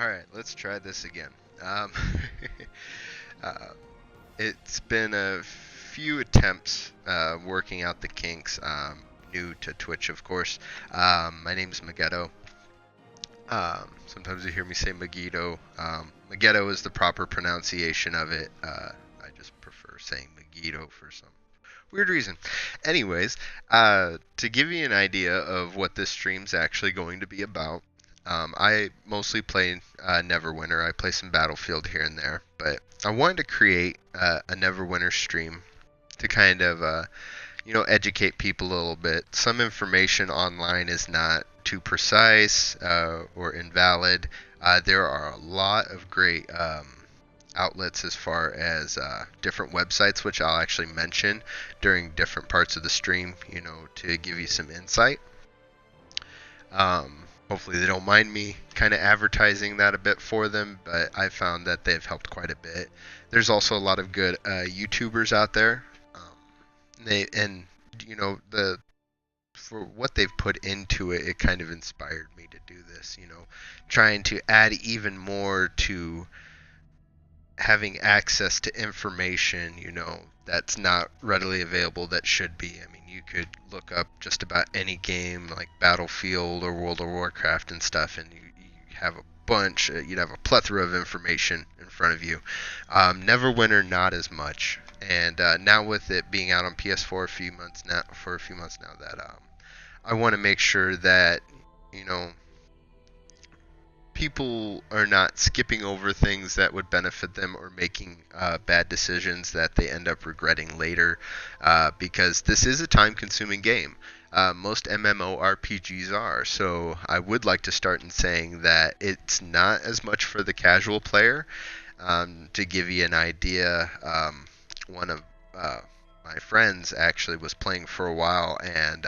Alright, let's try this again. Um, uh, it's been a few attempts working out the kinks. New to Twitch, of course. My name's Megiddo. Sometimes you hear me say Megiddo. Megiddo is the proper pronunciation of it. I just prefer saying Megiddo for some weird reason. Anyways, to give you an idea of what this stream's actually going to be about, I mostly play Neverwinter. I play some Battlefield here and there, but I wanted to create a Neverwinter stream to kind of, educate people a little bit. Some information online is not too precise or invalid. There are a lot of great outlets as far as different websites, which I'll actually mention during different parts of the stream, to give you some insight. Hopefully they don't mind me kind of advertising that a bit for them, but I found that they've helped quite a bit. There's also a lot of good YouTubers out there. The for what they've put into it, it kind of inspired me to do this. Trying to add even more to having access to information, that's not readily available that should be. I mean, you could look up just about any game like Battlefield or World of Warcraft and stuff, and you have a bunch, you'd have a plethora of information in front of you. Neverwinter, not as much. And now with it being out on PS4 for a few months now, that I want to make sure that people are not skipping over things that would benefit them or making bad decisions that they end up regretting later, because this is a time-consuming game. Most MMORPGs are, so I would like to start in saying that it's not as much for the casual player. To give you an idea, one of my friends actually was playing for a while, and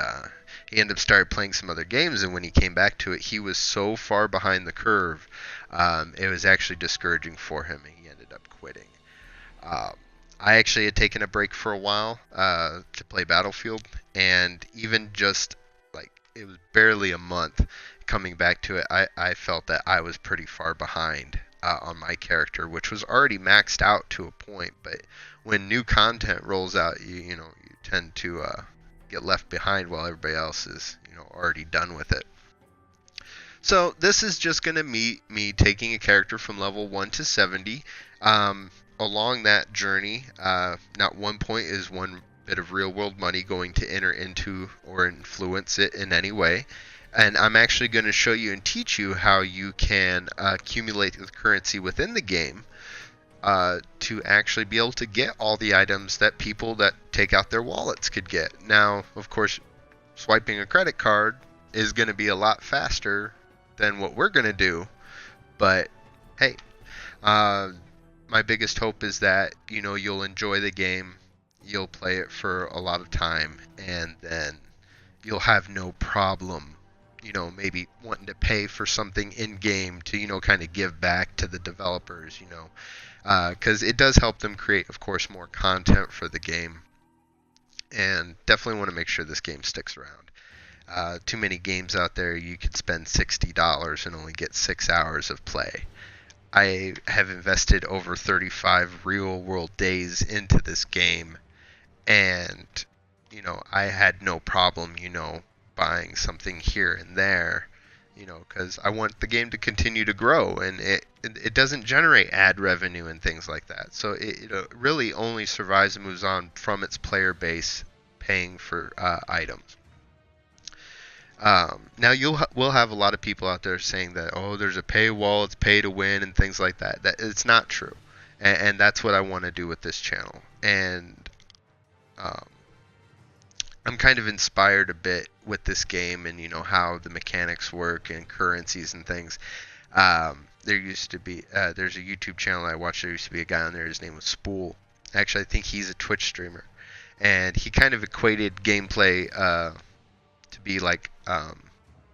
he ended up started playing some other games, and when he came back to it, he was so far behind the curve, it was actually discouraging for him, and he ended up quitting. I actually had taken a break for a while to play Battlefield, and even just like it was barely a month coming back to it, I felt that I was pretty far behind on my character, which was already maxed out to a point. But when new content rolls out, you tend to get left behind while everybody else is already done with it. So this is just going to be me taking a character from level 1 to 70. Along that journey, not one point is one bit of real world money going to enter into or influence it in any way. And I'm actually going to show you and teach you how you can accumulate the currency within the game to actually be able to get all the items that people that take out their wallets could get. Now, of course, swiping a credit card is going to be a lot faster than what we're going to do. But, hey, my biggest hope is that, you'll enjoy the game, you'll play it for a lot of time, and then you'll have no problem maybe wanting to pay for something in-game to, kind of give back to the developers, because it does help them create, of course, more content for the game, and definitely want to make sure this game sticks around. Too many games out there, you could spend $60 and only get 6 hours of play. I have invested over 35 real-world days into this game, and, I had no problem, buying something here and there, because I want the game to continue to grow, and it doesn't generate ad revenue and things like that. So it really only survives and moves on from its player base paying for items. Now we'll have a lot of people out there saying that, oh, there's a paywall, it's pay to win and things like that. That it's not true, and that's what I want to do with this channel. And I'm kind of inspired a bit with this game and how the mechanics work and currencies and things. There used to be there's a YouTube channel I watched. There used to be a guy on there. His name was Spool. Actually, I think he's a Twitch streamer, and he kind of equated gameplay to be like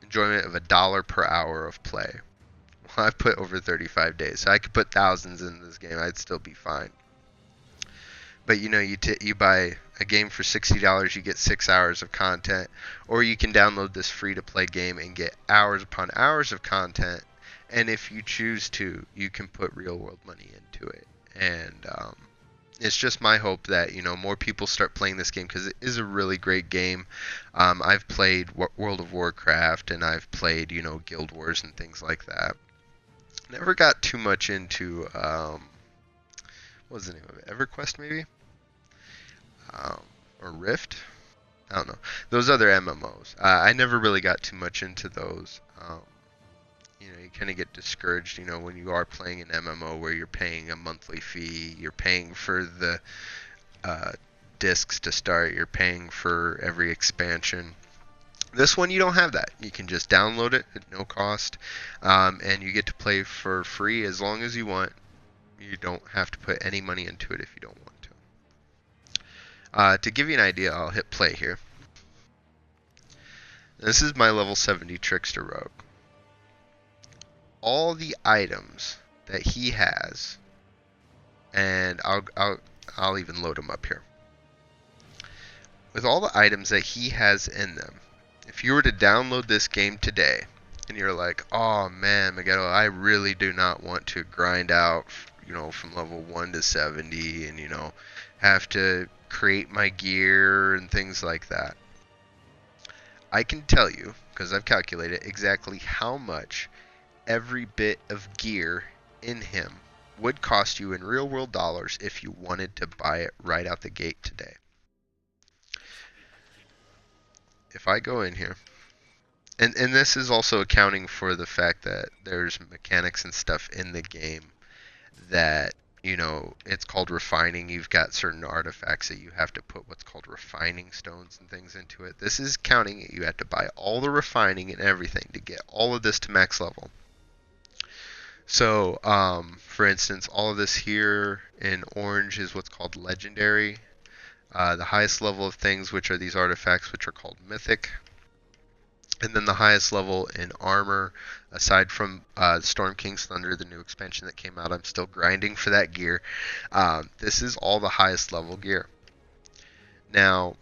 enjoyment of $1 per hour of play. Well, I've put over 35 days, so I could put thousands in this game. I'd still be fine. But you buy a game for $60, you get 6 hours of content, or you can download this free-to-play game and get hours upon hours of content And if you choose to, you can put real world money into it. And it's just my hope that more people start playing this game because it is a really great game. I've played World of Warcraft and I've played Guild Wars and things like that. Never got too much into what was the name of it? EverQuest maybe, or Rift. I don't know. Those other MMOs. I never really got too much into those. You kind of get discouraged, when you are playing an MMO where you're paying a monthly fee, you're paying for the discs to start, you're paying for every expansion. This one, you don't have that. You can just download it at no cost, and you get to play for free as long as you want. You don't have to put any money into it if you don't want to. To give you an idea, I'll hit play here. This is my level 70 Trickster Rogue. All the items that he has, and I'll even load them up here. With all the items that he has in them, if you were to download this game today, and you're like, oh man, Megiddo, I really do not want to grind out, from level 1 to 70, and have to create my gear and things like that. I can tell you, because I've calculated exactly how much every bit of gear in him would cost you in real world dollars if you wanted to buy it right out the gate today. If I go in here, and this is also accounting for the fact that there's mechanics and stuff in the game that, it's called refining. You've got certain artifacts that you have to put what's called refining stones and things into it. This is counting it. You have to buy all the refining and everything to get all of this to max level. So, for instance, all of this here in orange is what's called legendary. The highest level of things, which are these artifacts, which are called mythic. And then the highest level in armor, aside from Storm King's Thunder, the new expansion that came out, I'm still grinding for that gear. This is all the highest level gear. Now,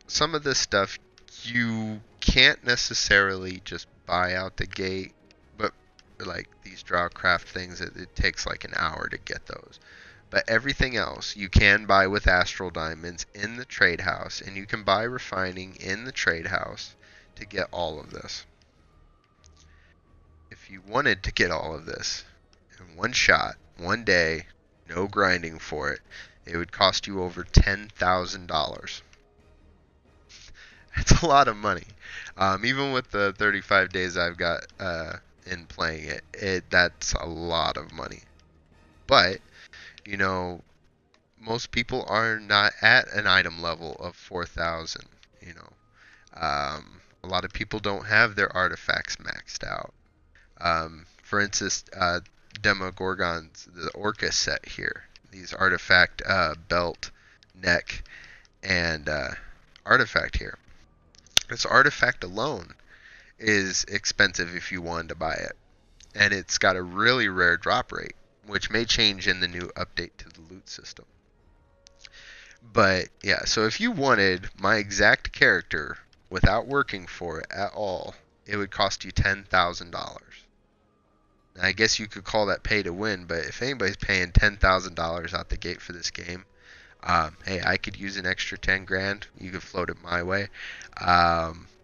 some of this stuff you can't necessarily just buy out the gate, but like these drawcraft things, it takes like an hour to get those. But everything else you can buy with Astral Diamonds in the trade house, and you can buy refining in the trade house to get all of this. If you wanted to get all of this in one shot, one day, no grinding for it, it would cost you over $10,000. That's a lot of money. Even with the 35 days I've got in playing it, that's a lot of money. But, most people are not at an item level of 4,000, a lot of people don't have their artifacts maxed out. For instance, Demogorgon's, the Orca set here. These artifact belt, neck, and artifact here. This artifact alone is expensive if you wanted to buy it. And it's got a really rare drop rate, which may change in the new update to the loot system. But yeah, so if you wanted my exact character without working for it at all, it would cost you $10,000. I guess you could call that pay to win, but if anybody's paying $10,000 out the gate for this game, hey, I could use an extra 10 grand. You could float it my way.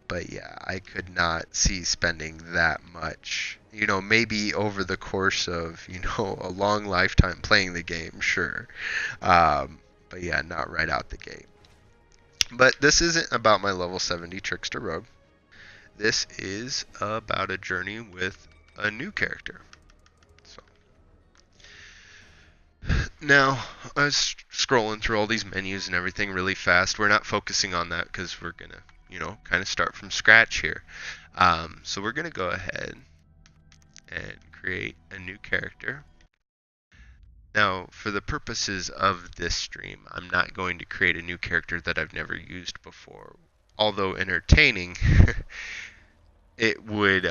But yeah, I could not see spending that much. Maybe over the course of, a long lifetime playing the game, sure. But yeah, not right out the gate. But this isn't about my level 70 Trickster Rogue. This is about a journey with a new character. So now, I was scrolling through all these menus and everything really fast. We're not focusing on that because we're going to, kind of start from scratch here. So we're going to go ahead and create a new character. Now, for the purposes of this stream, I'm not going to create a new character that I've never used before. Although entertaining, it would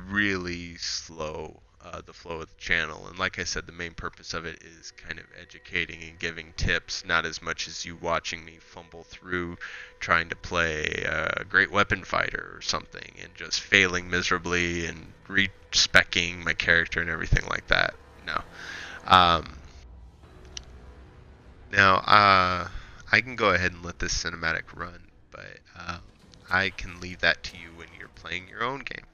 really slow the flow of the channel. And like I said, the main purpose of it is kind of educating and giving tips, not as much as you watching me fumble through trying to play a great weapon fighter or something and just failing miserably and respecking my character and everything like that. No. Um, now, I can go ahead and let this cinematic run, but I can leave that to you when you're playing your own game.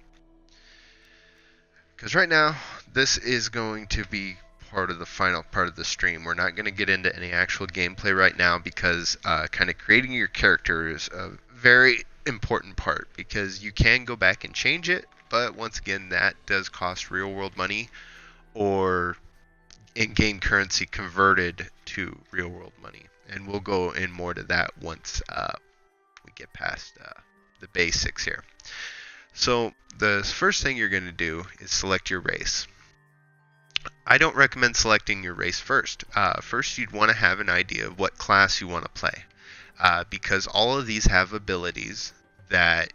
Because right now, this is going to be part of the final part of the stream. We're not going to get into any actual gameplay right now because kind of creating your character is a very important part, because you can go back and change it, but once again, that does cost real world money or in-game currency converted to real world money. And we'll go in more to that once we get past the basics here. So the first thing you're going to do is select your race. I don't recommend selecting your race first. First, you'd want to have an idea of what class you want to play, because all of these have abilities that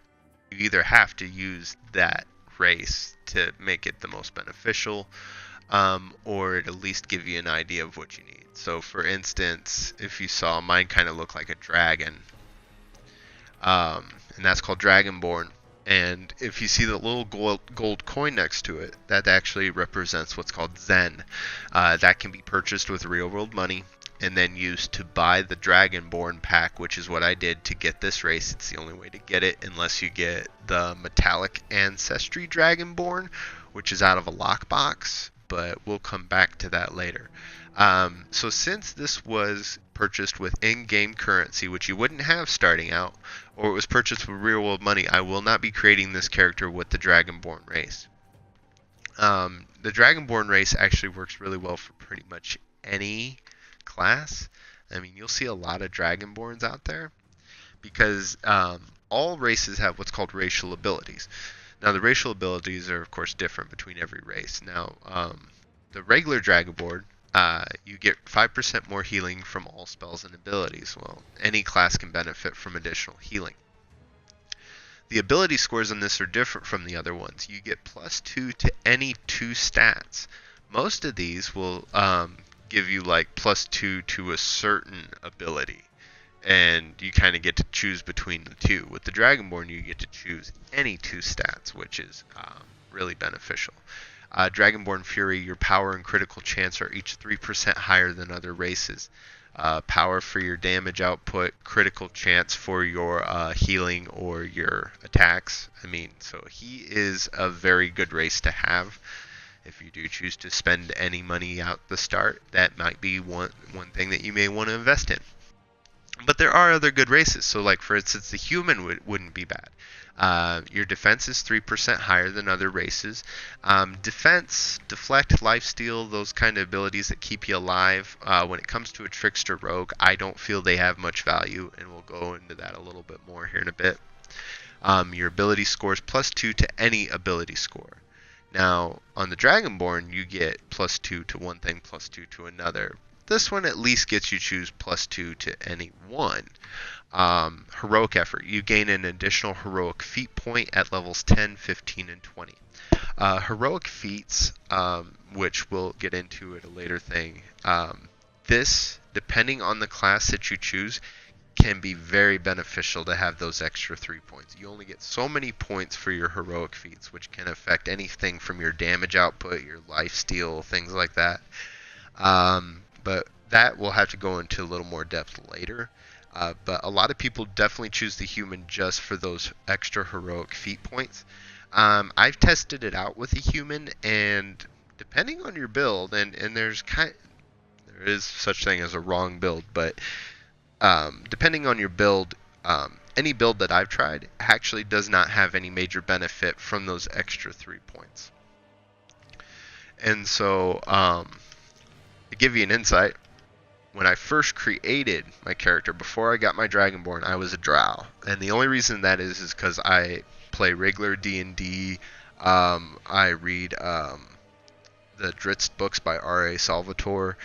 you either have to use that race to make it the most beneficial, or at least give you an idea of what you need. So for instance, if you saw, mine kind of looked like a dragon, and that's called Dragonborn. And if you see the little gold coin next to it, that actually represents what's called Zen. That can be purchased with real world money and then used to buy the Dragonborn pack, which is what I did to get this race. It's the only way to get it, unless you get the Metallic Ancestry Dragonborn, which is out of a lockbox, but we'll come back to that later. So since this was purchased with in-game currency, which you wouldn't have starting out, or it was purchased with real-world money, I will not be creating this character with the Dragonborn race. The Dragonborn race actually works really well for pretty much any class. I mean, you'll see a lot of Dragonborns out there, because all races have what's called racial abilities. Now, the racial abilities are, of course, different between every race. Now, the regular Dragonborn, you get 5% more healing from all spells and abilities. Well, any class can benefit from additional healing. The ability scores on this are different from the other ones. You get +2 to any 2 stats. Most of these will give you like +2 to a certain ability, and you kind of get to choose between the two. With the Dragonborn, you get to choose any 2 stats, which is really beneficial. Dragonborn Fury, your power and critical chance are each 3% higher than other races. Power for your damage output, critical chance for your healing or your attacks. I mean, so he is a very good race to have. If you do choose to spend any money out the start, that might be one thing that you may want to invest in. But there are other good races. So like, for instance, the human wouldn't be bad. Your defense is 3% higher than other races. Defense, deflect, lifesteal, those kind of abilities that keep you alive. When it comes to a trickster rogue, I don't feel they have much value, and we'll go into that a little bit more here in a bit. Your ability scores +2 to any ability score. Now, on the Dragonborn, you get +2 to one thing, +2 to another. This one at least gets you choose +2 to any one. Heroic effort. You gain an additional heroic feat point at levels 10, 15, and 20. Heroic feats, which we'll get into at a later thing, this, depending on the class that you choose, can be very beneficial to have those extra 3 points. You only get so many points for your heroic feats, which can affect anything from your damage output, your lifesteal, things like that. But that we'll have to go into a little more depth later. But a lot of people definitely choose the human just for those extra heroic feat points. I've tested it out with a human, and depending on your build, and there is such thing as a wrong build, but depending on your build, any build that I've tried actually does not have any major benefit from those extra 3 points. And so, to give you an insight, when I first created my character, before I got my Dragonborn, I was a drow. And the only reason that is because I play regular D&D. I read the Dritz books by R.A. Salvatore.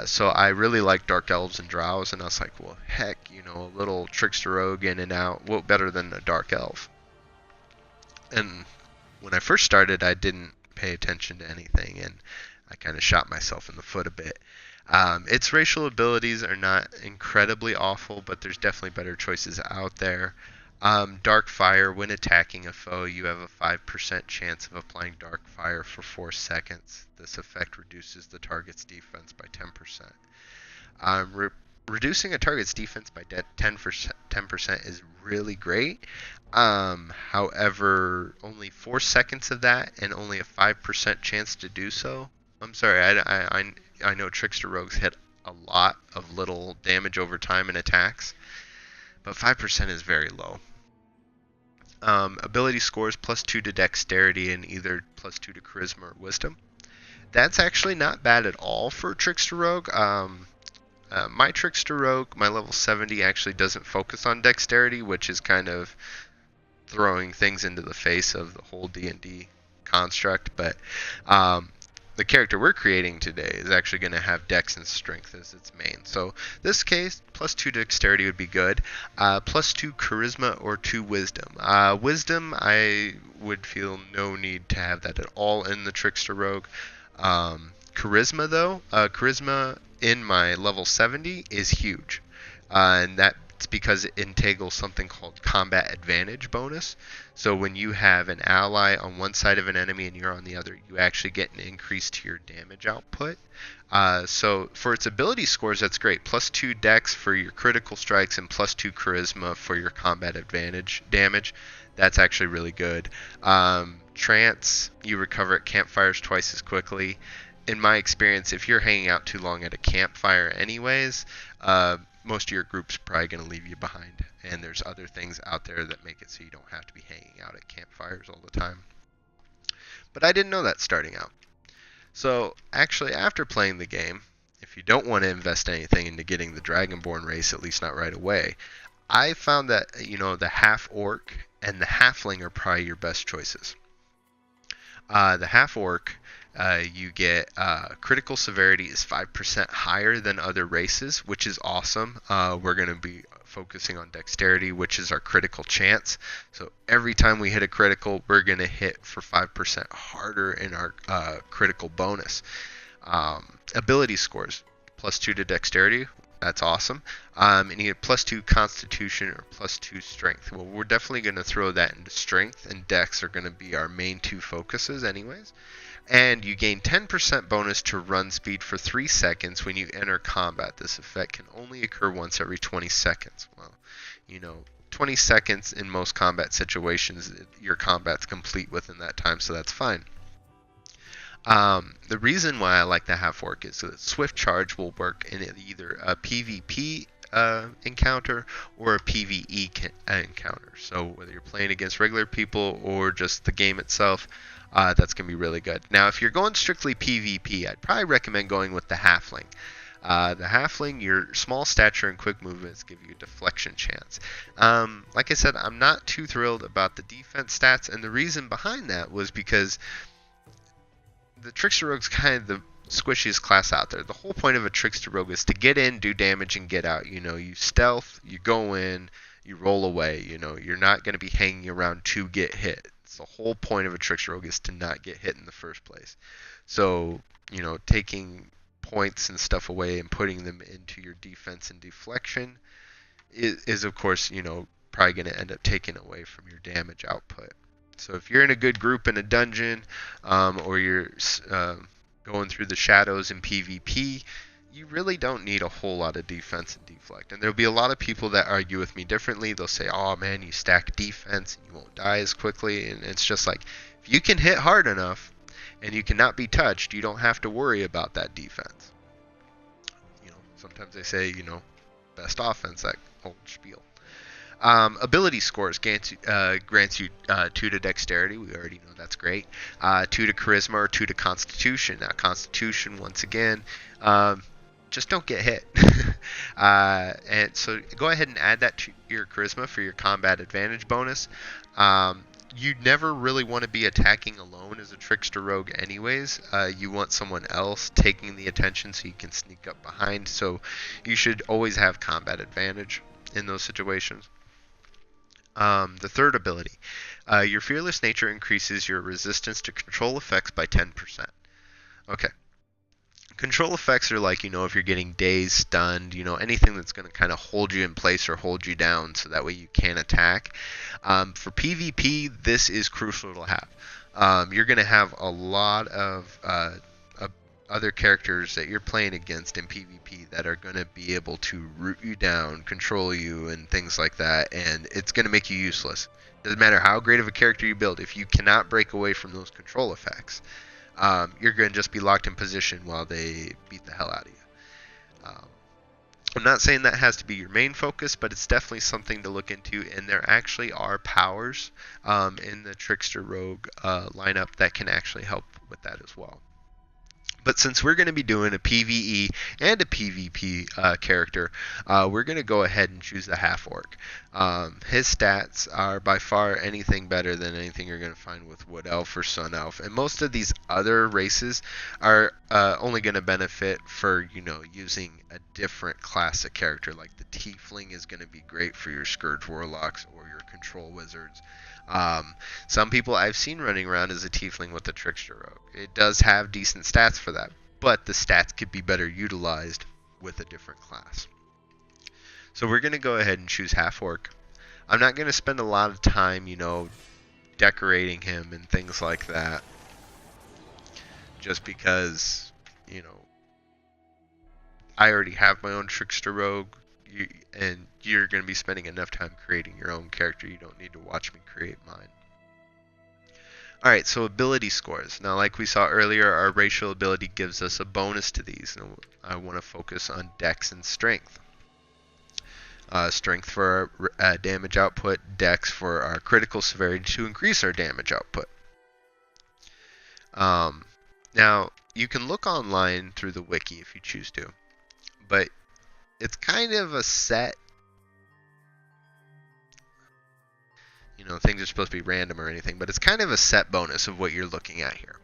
So I really like Dark Elves and Drows, and I was like, well, heck, a little Trickster Rogue in and out, what better than a Dark Elf? And when I first started, I didn't pay attention to anything, and I kind of shot myself in the foot a bit. Its racial abilities are not incredibly awful, but there's definitely better choices out there. Darkfire, when attacking a foe, you have a 5% chance of applying Darkfire for 4 seconds. This effect reduces the target's defense by 10%. Reducing a target's defense by 10% is really great. However, only 4 seconds of that and only a 5% chance to do so. I'm sorry, I know Trickster Rogues hit a lot of little damage over time in attacks, but 5% is very low. Ability scores +2 to Dexterity and either +2 to Charisma or Wisdom. That's actually not bad at all for Trickster Rogue. My Trickster Rogue, my level 70, actually doesn't focus on Dexterity, which is kind of throwing things into the face of the whole D&D construct, but the character we're creating today is actually going to have Dex and Strength as its main. So this case, +2 Dexterity would be good. +2 Charisma or 2 Wisdom. Wisdom, I would feel no need to have that at all in the Trickster Rogue. Charisma, though, Charisma in my level 70 is huge. And that's because it entangles something called Combat Advantage bonus. So when you have an ally on one side of an enemy and you're on the other, you actually get an increase to your damage output. So for its ability scores, that's great. +2 Dex for your critical strikes and +2 Charisma for your Combat Advantage damage. That's actually really good. Trance, you recover at campfires twice as quickly. In my experience, if you're hanging out too long at a campfire anyways, most of your group's probably going to leave you behind. And there's other things out there that make it so you don't have to be hanging out at campfires all the time. But I didn't know that starting out. So actually, after playing the game, if you don't want to invest anything into getting the Dragonborn race, at least not right away, I found that, the half-orc and the halfling are probably your best choices. The half-orc, you get critical severity is 5% higher than other races, which is awesome. We're going to be focusing on Dexterity, which is our critical chance. So every time we hit a critical, we're going to hit for 5% harder in our critical bonus. Ability scores, +2 to Dexterity. That's awesome. And you get +2 Constitution or +2 Strength. Well, we're definitely going to throw that into Strength, and Dex are going to be our main two focuses anyways. And you gain 10% bonus to run speed for 3 seconds when you enter combat. This effect can only occur once every 20 seconds. Well, 20 seconds in most combat situations, your combat's complete within that time, so that's fine. The reason why I like the half-orc is that Swift Charge will work in either a PvP encounter or a PvE encounter. So whether you're playing against regular people or just the game itself, that's going to be really good. Now, if you're going strictly PvP, I'd probably recommend going with the halfling. The halfling, your small stature and quick movements give you a deflection chance. Like I said, I'm not too thrilled about the defense stats, and the reason behind that was because the Trickster Rogue's kind of the squishiest class out there. The whole point of a Trickster Rogue is to get in, do damage, and get out. You stealth, you go in, you roll away. You're not going to be hanging around to get hit. It's the whole point of a Trickster Rogue is to not get hit in the first place. So, taking points and stuff away and putting them into your defense and deflection is of course, probably going to end up taking away from your damage output. So if you're in a good group in a dungeon, or you're going through the shadows in PvP, you really don't need a whole lot of defense and deflect. And there'll be a lot of people that argue with me differently. They'll say, oh man, you stack defense and you won't die as quickly. And it's just like, if you can hit hard enough and you cannot be touched, you don't have to worry about that defense. Sometimes they say, best offense, that old spiel. Ability scores grants you 2 to Dexterity. We already know that's great. 2 to Charisma or 2 to Constitution. Now, Constitution, once again, just don't get hit. And so go ahead and add that to your Charisma for your Combat Advantage bonus. You never really want to be attacking alone as a Trickster Rogue anyways. You want someone else taking the attention so you can sneak up behind. So you should always have Combat Advantage in those situations. The third ability, your Fearless Nature increases your resistance to control effects by 10%. Okay. Control effects are like, if you're getting dazed, stunned, anything that's going to kind of hold you in place or hold you down so that way you can't attack. For PvP, this is crucial to have. You're going to have a lot of other characters that you're playing against in PvP that are going to be able to root you down, control you, and things like that, and it's going to make you useless. Doesn't matter how great of a character you build, if you cannot break away from those control effects, you're going to just be locked in position while they beat the hell out of you. I'm not saying that has to be your main focus, but it's definitely something to look into, and there actually are powers in the Trickster Rogue lineup that can actually help with that as well. But since we're going to be doing a PvE and a PvP character, we're going to go ahead and choose the half-orc. His stats are by far anything better than anything you're going to find with Wood Elf or Sun Elf. And most of these other races are only going to benefit for, using a different class of character. Like the Tiefling is going to be great for your Scourge Warlocks or your Control Wizards. Some people I've seen running around as a Tiefling with the Trickster Rogue. It does have decent stats for that, but the stats could be better utilized with a different class. So we're going to go ahead and choose half-orc. I'm not going to spend a lot of time, decorating him and things like that, just because, I already have my own Trickster Rogue. And you're going to be spending enough time creating your own character. You don't need to watch me create mine. Alright, so ability scores. Now, like we saw earlier, our racial ability gives us a bonus to these. And I want to focus on Dex and Strength. Strength for our damage output, Dex for our critical severity to increase our damage output. Now, you can look online through the wiki if you choose to. But it's kind of a set, things are supposed to be random or anything, but it's kind of a set bonus of what you're looking at here.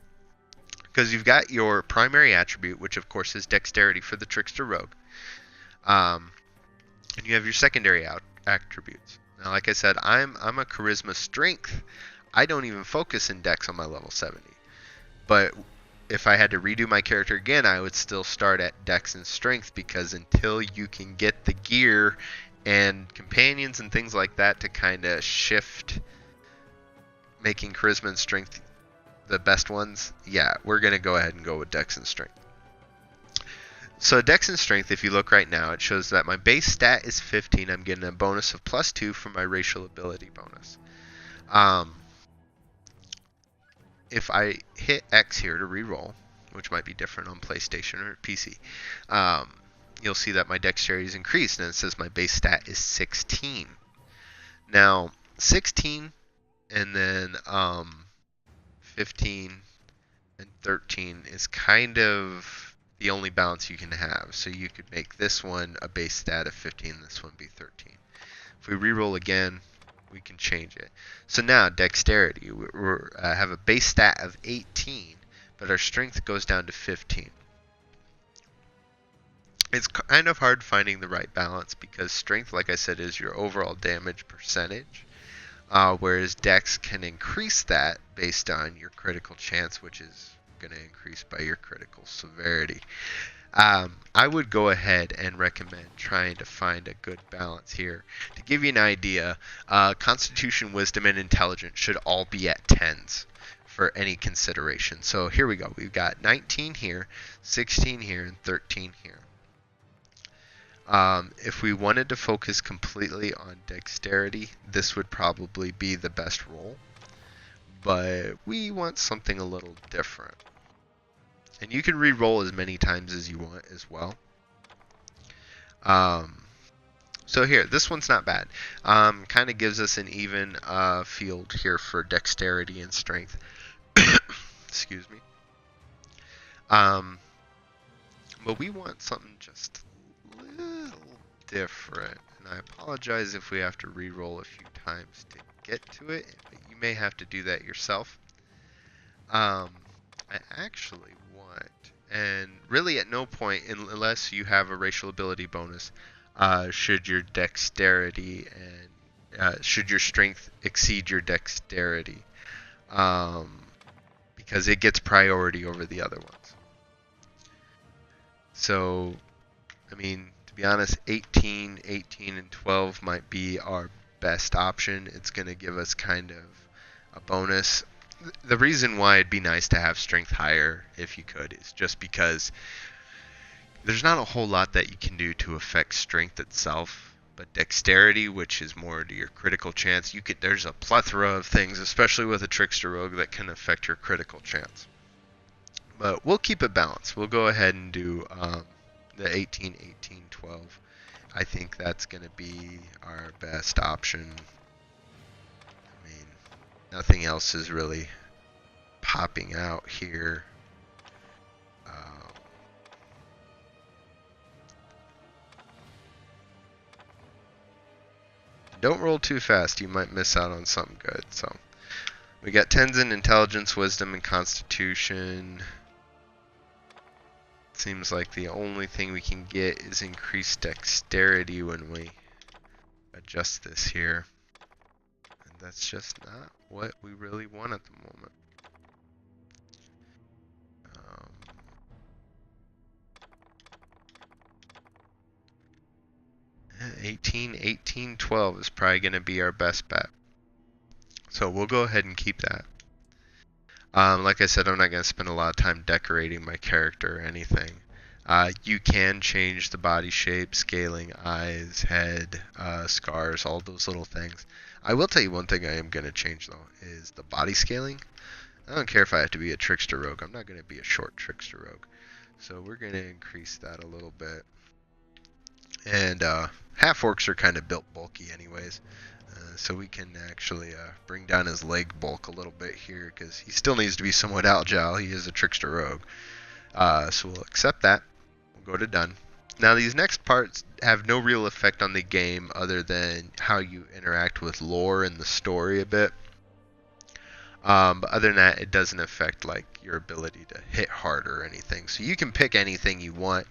Because you've got your primary attribute, which of course is dexterity for the Trickster Rogue. And you have your secondary attributes. Now, like I said, I'm a charisma strength. I don't even focus in dex on my level 70. But if I had to redo my character again, I would still start at Dex and Strength, because until you can get the gear and companions and things like that to kind of shift, making Charisma and Strength the best ones, yeah, we're going to go ahead and go with Dex and Strength. So Dex and Strength, if you look right now, it shows that my base stat is 15. I'm getting a bonus of +2 for my racial ability bonus. If I hit X here to reroll, which might be different on PlayStation or PC, you'll see that my dexterity is increased, and it says my base stat is 16. Now, 16 and then 15 and 13 is kind of the only balance you can have. So you could make this one a base stat of 15, this one be 13. If we reroll again, we can change it. So now dexterity, we have a base stat of 18, but our strength goes down to 15. It's kind of hard finding the right balance, because strength, like I said, is your overall damage percentage, whereas dex can increase that based on your critical chance, which is going to increase by your critical severity. I would go ahead and recommend trying to find a good balance here. To give you an idea, Constitution, Wisdom, and Intelligence should all be at 10s for any consideration. So here we go. We've got 19 here, 16 here, and 13 here. If we wanted to focus completely on dexterity, this would probably be the best roll. But we want something a little different. And you can re-roll as many times as you want as well. So here, this one's not bad. Kind of gives us an even field here for dexterity and strength. Excuse me. But we want something just a little different. And I apologize if we have to re-roll a few times to get to it, but you may have to do that yourself. I actually want, and really at no point, unless you have a racial ability bonus, should your dexterity and should your strength exceed your dexterity, because it gets priority over the other ones. So, I mean, to be honest, 18, 18, and 12 might be our best option. It's going to give us kind of a bonus. The reason why it'd be nice to have strength higher, if you could, is just because there's not a whole lot that you can do to affect strength itself. But dexterity, which is more to your critical chance, there's a plethora of things, especially with a Trickster Rogue, that can affect your critical chance. But we'll keep it balanced. We'll go ahead and do the 18, 18, 12. I think that's going to be our best option. I mean, nothing else is really popping out here. Don't roll too fast. You might miss out on something good. So we got 10s in intelligence, wisdom, and constitution. Seems like the only thing we can get is increased dexterity when we adjust this here. And that's just not what we really want at the moment. 18, 18, 12 is probably going to be our best bet. So we'll go ahead and keep that. Like I said, I'm not going to spend a lot of time decorating my character or anything. You can change the body shape, scaling, eyes, head, scars, all those little things. I will tell you one thing I am going to change, though, is the body scaling. I don't care if I have to be a Trickster Rogue. I'm not going to be a short Trickster Rogue. So we're going to increase that a little bit. And half-orcs are kind of built bulky anyways. So we can actually bring down his leg bulk a little bit here, because he still needs to be somewhat agile. He is a Trickster Rogue. So we'll accept that. We'll go to done. Now these next parts have no real effect on the game other than how you interact with lore and the story a bit. But other than that, it doesn't affect like your ability to hit hard or anything. So you can pick anything you want.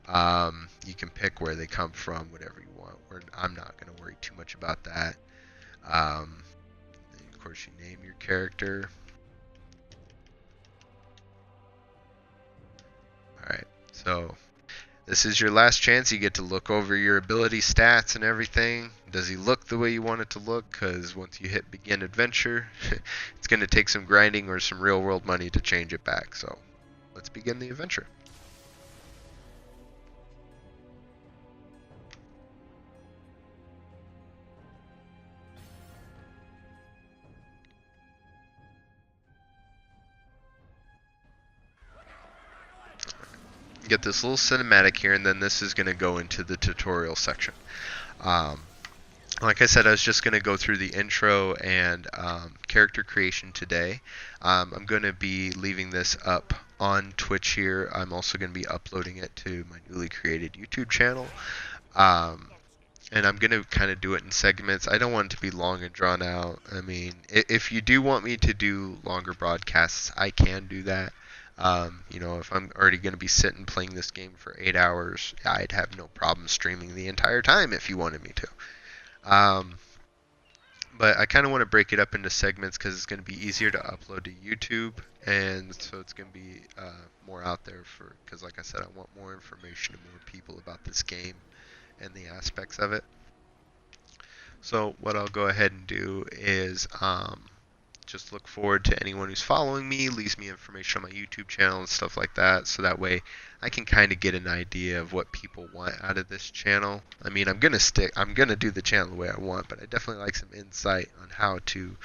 You can pick where they come from, whatever you want. I'm not going to worry too much about that. Of course, you name your character. Alright, so this is your last chance. You get to look over your ability stats and everything. Does he look the way you want it to look? Because once you hit begin adventure, it's going to take some grinding or some real world money to change it back. So let's begin the adventure. Get this little cinematic here, and then this is going to go into the tutorial section. Like I said, I was just going to go through the intro and character creation today. I'm going to be leaving this up on Twitch here. I'm also going to be uploading it to my newly created YouTube channel. And I'm going to kind of do it in segments. I don't want it to be long and drawn out. I mean, if you do want me to do longer broadcasts, I can do that. You know, if I'm already going to be sitting playing this game for 8 hours, I'd have no problem streaming the entire time if you wanted me to. But I kind of want to break it up into segments because it's going to be easier to upload to YouTube, and so it's going to be more out there because like I said, I want more information to more people about this game and the aspects of it. So what I'll go ahead and do is just look forward to anyone who's following me, leaves me information on my YouTube channel and stuff like that, so that way I can kind of get an idea of what people want out of this channel. I mean, I'm gonna do the channel the way I want, but I definitely like some insight on how to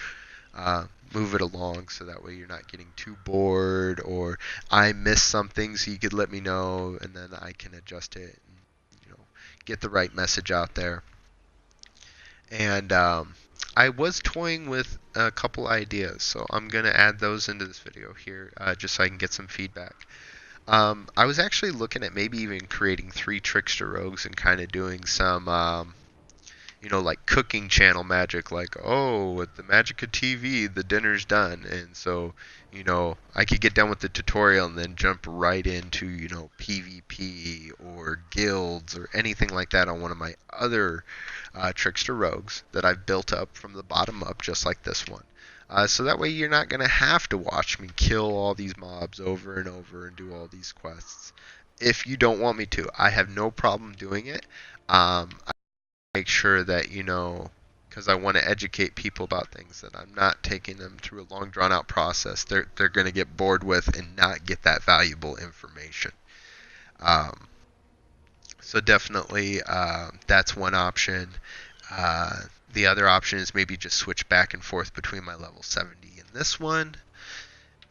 move it along, so that way you're not getting too bored, or I miss something, so you could let me know, and then I can adjust it and, you know, get the right message out there. And I was toying with a couple ideas, so I'm going to add those into this video here just so I can get some feedback. I was actually looking at maybe even creating 3 Trickster Rogues and kind of doing some, you know, like cooking channel magic, like, oh, with the magic of TV, the dinner's done. And so, you know, I could get done with the tutorial and then jump right into, you know, PvP or guilds or anything like that on one of my other Trickster Rogues that I've built up from the bottom up, just like this one. So that way you're not going to have to watch me kill all these mobs over and over and do all these quests. if you don't want me to, I have no problem doing it. I make sure that, because I want to educate people about things, that I'm not taking them through a long drawn out process they're going to get bored with and not get that valuable information. Um, so definitely, that's one option. Uh, the other option is maybe just switch back and forth between my level 70 and this one.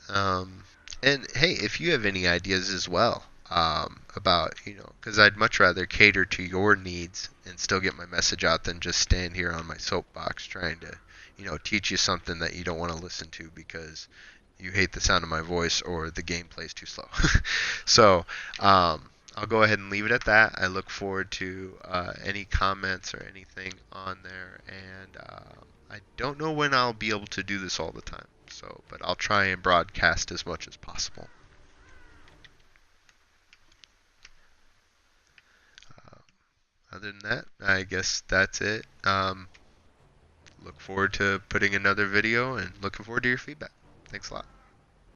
Um, and hey, if you have any ideas as well, about, because I'd much rather cater to your needs and still get my message out than just stand here on my soapbox trying to, teach you something that you don't want to listen to because you hate the sound of my voice or the gameplay is too slow. So, I'll go ahead and leave it at that. I look forward to any comments or anything on there, and I don't know when I'll be able to do this all the time. So, but I'll try and broadcast as much as possible. Other than that, I guess that's it. Look forward to putting another video and looking forward to your feedback. Thanks a lot.